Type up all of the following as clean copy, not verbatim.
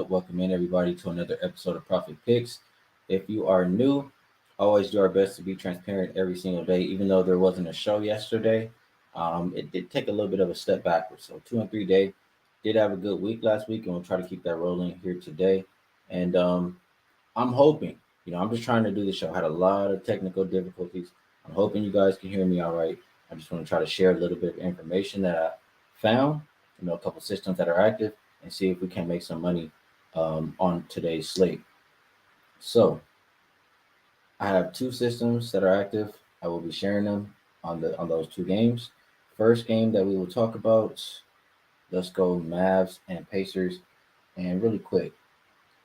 up? Welcome in, everybody, to another episode of Profit Picks. If you are new, always do our best to be transparent every single day. Even though there wasn't a show yesterday, it did take a little bit of a step backwards. So 2 and 3 day did have a good week last week, and we'll try to keep that rolling here today. And I'm hoping, I'm just trying to do the show. I had a lot of technical difficulties. I'm hoping you guys can hear me all right. I just want to try to share a little bit of information that I found, a couple systems that are active, and see if we can make some money on today's slate. So I have two systems that are active. I will be sharing them on those two games. First game that we will talk about, let's go Mavs and Pacers. And really quick,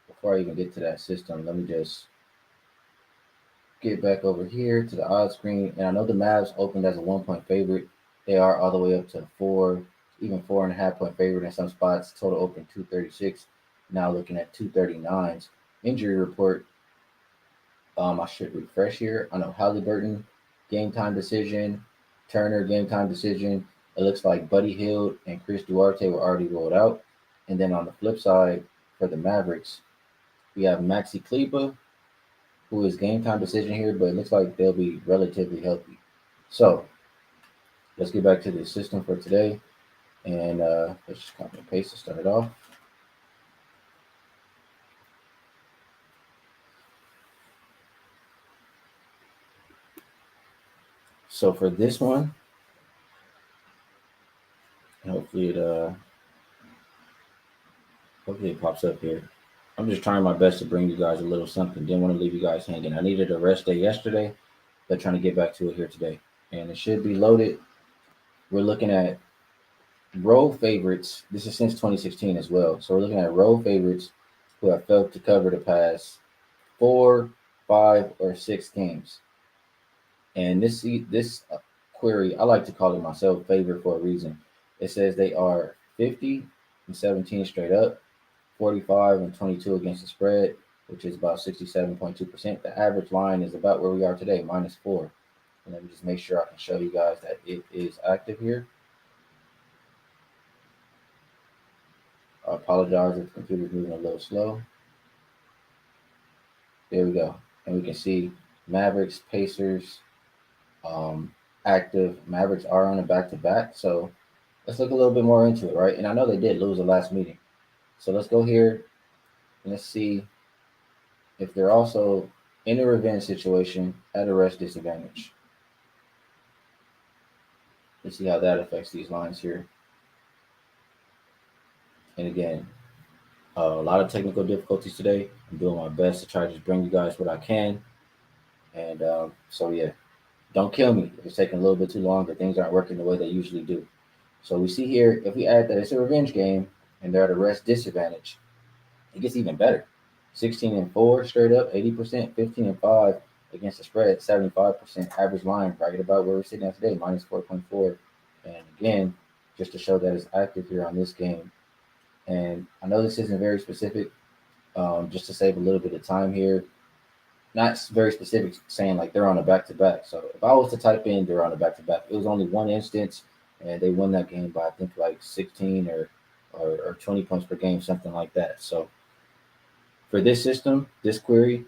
before I even get to that system, let me just get back over here to the odds screen. And I know the Mavs opened as a 1 point favorite. They are all the way up to 4, even 4.5 point favorite in some spots. Total open 236. Now looking at 239s. Injury report. I should refresh here. I know Halliburton, game time decision. Turner, game time decision. It looks like Buddy Hield and Chris Duarte were already rolled out. And then on the flip side, for the Mavericks, we have Maxi Kleber, who is game time decision here, but it looks like they'll be relatively healthy. So let's get back to the system for today. And let's just copy and paste to start it off. So for this one, hopefully it pops up here. I'm just trying my best to bring you guys a little something. Didn't want to leave you guys hanging. I needed a rest day yesterday, but trying to get back to it here today. And it should be loaded. We're looking at road favorites. This is since 2016 as well. So we're looking at road favorites who have failed to cover the past 4, 5, or 6 games. And this query, I like to call it myself favorite for a reason. It says they are 50 and 17 straight up, 45 and 22 against the spread, which is about 67.2%. The average line is about where we are today, -4. And let me just make sure I can show you guys that it is active here. I apologize if the computer's moving a little slow. There we go. And we can see Mavericks, Pacers, active. Mavericks are on a back-to-back. So let's look a little bit more into it, right? And I know they did lose the last meeting. So let's go here and let's see if they're also in a revenge situation at a rest disadvantage. Let's see how that affects these lines here. And again, a lot of technical difficulties today. I'm doing my best to try to just bring you guys what I can. And so, yeah, don't kill me if it's taking a little bit too long or things aren't working the way they usually do. So we see here, if we add that it's a revenge game and they're at a rest disadvantage, it gets even better. 16-4 straight up, 80%, 15-5 against the spread, 75%. Average line right about where we're sitting at today, -4.4. And again, just to show that it's active here on this game. And I know this isn't very specific, just to save a little bit of time here. Not very specific, saying like they're on a back-to-back. So if I was to type in they're on a back-to-back, it was only one instance, and they won that game by I think like 16 or 20 points per game, something like that. So for this system, this query,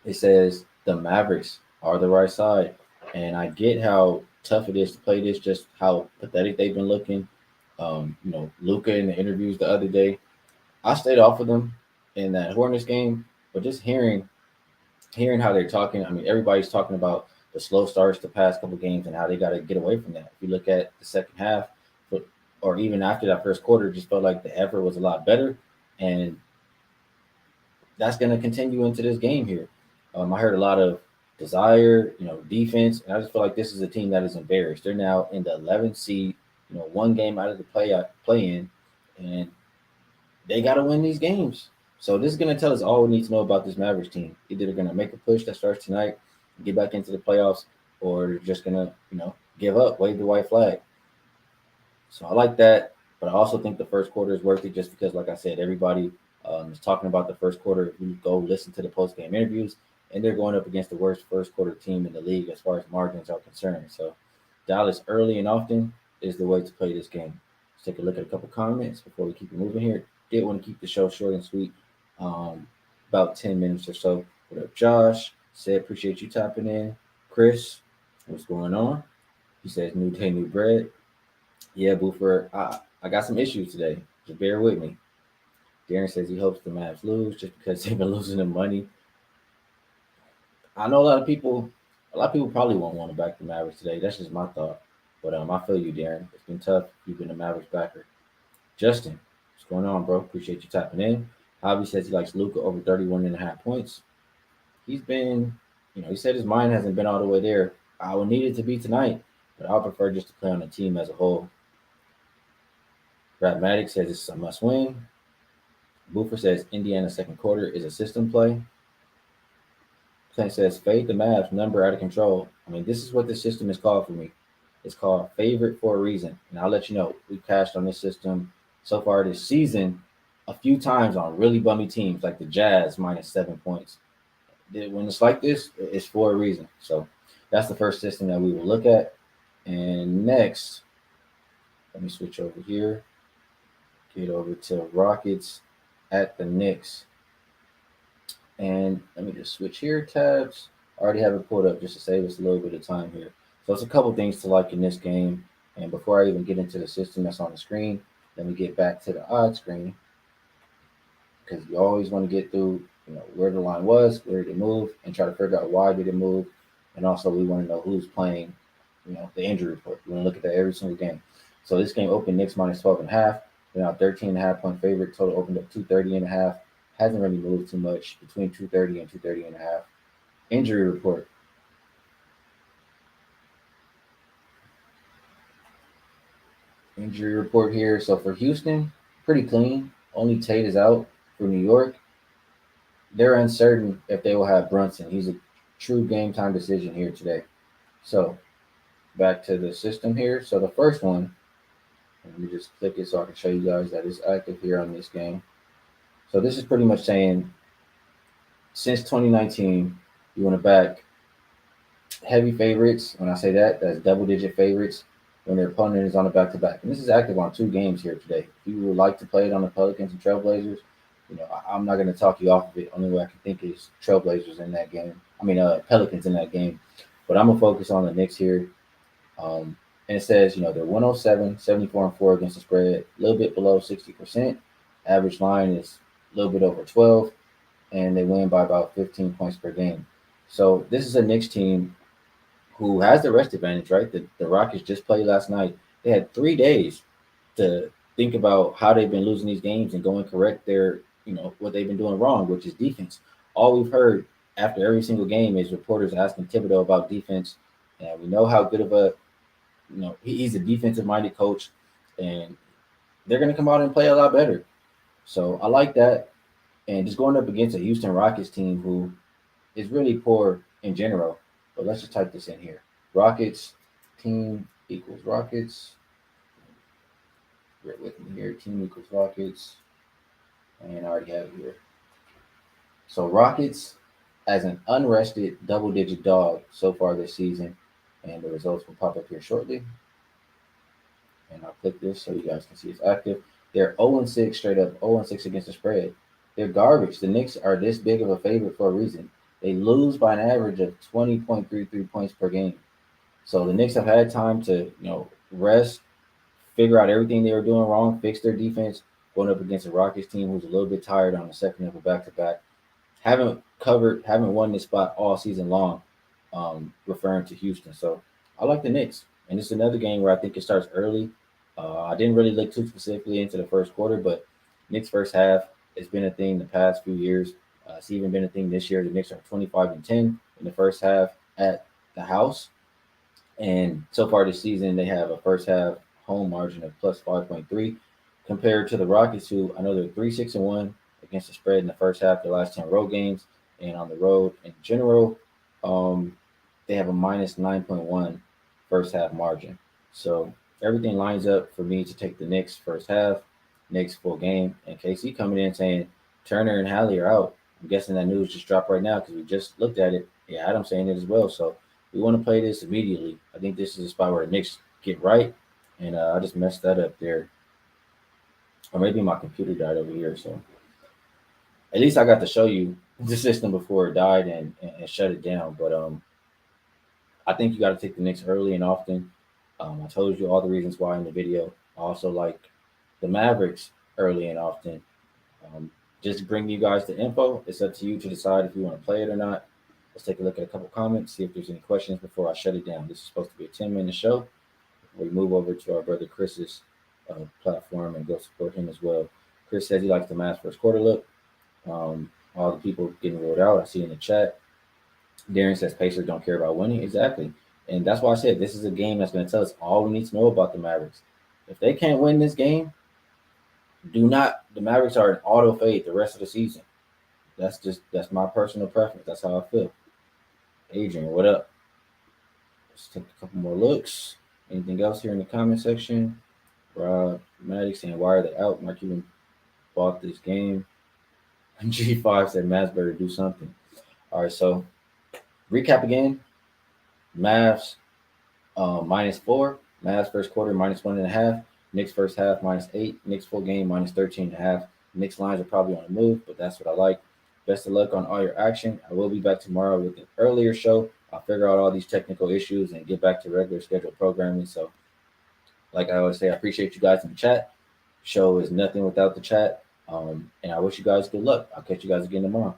it says the Mavericks are the right side. And I get how tough it is to play this, just how pathetic they've been looking. Luka in the interviews the other day, I stayed off of them in that Hornets game, but just hearing how they're talking, I mean, everybody's talking about the slow starts the past couple games and how they got to get away from that. If you look at the second half, or even after that first quarter, it just felt like the effort was a lot better. And that's going to continue into this game here. I heard a lot of desire, defense, and I just feel like this is a team that is embarrassed. They're now in the 11th seed, one game out of the play-in, and they got to win these games. So this is going to tell us all we need to know about this Mavericks team. Either they're going to make a push that starts tonight, get back into the playoffs, or they're just going to, give up, wave the white flag. So I like that, but I also think the first quarter is worth it just because, like I said, everybody is talking about the first quarter. If you go listen to the post-game interviews, and they're going up against the worst first quarter team in the league as far as margins are concerned. So Dallas early and often is the way to play this game. Let's take a look at a couple comments before we keep it moving here. Did want to keep the show short and sweet, um, about 10 minutes or so. What up, Josh? Said, appreciate you tapping in. Chris, what's going on? He says, new day, new bread. Yeah, Boofer, I got some issues today. Just bear with me. Darren says he hopes the Mavs lose just because they've been losing the money. I know a lot of people probably won't want to back the Mavericks today. That's just my thought. But I feel you, Darren. It's been tough. You've been a Mavericks backer. Justin, what's going on, bro? Appreciate you tapping in. Javi says he likes Luca over 31.5 points. He's been, he said his mind hasn't been all the way there. I would need it to be tonight, but I prefer just to play on the team as a whole. Pragmatic says it's a must win. Boofer says Indiana's second quarter is a system play. Clint says fade the Mavs, number out of control. I mean, this is what the system is called for me. It's called favorite for a reason. And I'll let you know, we've cashed on this system so far this season a few times on really bummy teams like the Jazz minus 7 points. When it's like this, it's for a reason. So that's the first system that we will look at. And next, let me switch over here. Get over to Rockets at the Knicks. And let me just switch here tabs. I already have it pulled up just to save us a little bit of time here. So it's a couple things to like in this game. And before I even get into the system that's on the screen, let me get back to the odd screen, because you always want to get through, where the line was, where did it move, and try to figure out why did it move. And also we want to know who's playing, the injury report. We want to look at that every single game. So this game opened Knicks minus 12.5. They're now 13.5 point favorite. Total opened up 230.5. Hasn't really moved too much between 230 and 230.5. Injury report. Injury report here. So for Houston, pretty clean. Only Tate is out. For New York, they're uncertain if they will have Brunson. He's a true game time decision here today. So back to the system here. So the first one, let me just click it so I can show you guys that it's active here on this game. So this is pretty much saying since 2019, you want to back heavy favorites. When I say that, that's double-digit favorites when their opponent is on a back-to-back. And this is active on 2 games here today. If you would like to play it on the Pelicans and Trailblazers, I'm not going to talk you off of it. Only way I can think is Trailblazers in that game. Pelicans in that game. But I'm going to focus on the Knicks here. And it says, they're 107, 74-4 against the spread, a little bit below 60%. Average line is a little bit over 12, and they win by about 15 points per game. So this is a Knicks team who has the rest advantage, right? The Rockets just played last night. They had 3 days to think about how they've been losing these games and go and correct their, what they've been doing wrong, which is defense. All we've heard after every single game is reporters asking Thibodeau about defense. And we know how good of a, he's a defensive-minded coach, and they're going to come out and play a lot better. So I like that. And just going up against a Houston Rockets team who is really poor in general. But let's just type this in here. Rockets team equals Rockets. Bear with me here. Team equals Rockets. And I already have it here. So Rockets as an unrested double-digit dog so far this season. And the results will pop up here shortly. And I'll click this so you guys can see it's active. They're 0-6 straight up, 0-6 against the spread. They're garbage. The Knicks are this big of a favorite for a reason. They lose by an average of 20.33 points per game. So the Knicks have had time to, rest, figure out everything they were doing wrong, fix their defense, going up against a Rockets team who's a little bit tired on the second of a back-to-back. Haven't won this spot all season long, referring to Houston. So I like the Knicks. And it's another game where I think it starts early. I didn't really look too specifically into the first quarter, but Knicks first half, it's been a thing the past few years. It's even been a thing this year. The Knicks are 25-10 in the first half at the house. And so far this season, they have a first half home margin of plus 5.3 compared to the Rockets, who I know they're 3-6-1 against the spread in the first half, their last 10 road games. And on the road in general, they have a minus 9.1 first half margin. So everything lines up for me to take the Knicks first half, Knicks full game. And KC coming in saying Turner and Hallie are out. I'm guessing that news just dropped right now because we just looked at it. Yeah, Adam's saying it as well. So we want to play this immediately. I think this is a spot where the Knicks get right. And I just messed that up there. or maybe my computer died over here. So at least I got to show you the system before it died and shut it down. But I think you got to take the Knicks early and often. I told you all the reasons why in the video. I also like the Mavericks early and often. Um, just bring you guys the info. It's up to you to decide if you want to play it or not. Let's take a look at a couple comments, see if there's any questions before I shut it down. This is supposed to be a 10-minute show. We move over to our brother Chris's platform and go support him as well. Chris says he likes the Mavs first quarter look. All the people getting rolled out, I see in the chat. Darren says Pacers don't care about winning. Exactly. And that's why I said this is a game that's going to tell us all we need to know about the Mavericks. If they can't win this game, do not. The Mavericks are an auto fade the rest of the season. That's my personal preference. That's how I feel. Adrian, what up? Let's take a couple more looks. Anything else here in the comment section? Rob Maddox saying, why are they out? Mark Cuban bought this game. G5 said, Mavs better do something. All right, so recap again. Mavs -4. Mavs first quarter -1.5. Knicks first half -8. Knicks full game -13.5. Knicks lines are probably on the move, but that's what I like. Best of luck on all your action. I will be back tomorrow with an earlier show. I'll figure out all these technical issues and get back to regular scheduled programming. So, like I always say, I appreciate you guys in the chat. Show is nothing without the chat. And I wish you guys good luck. I'll catch you guys again tomorrow.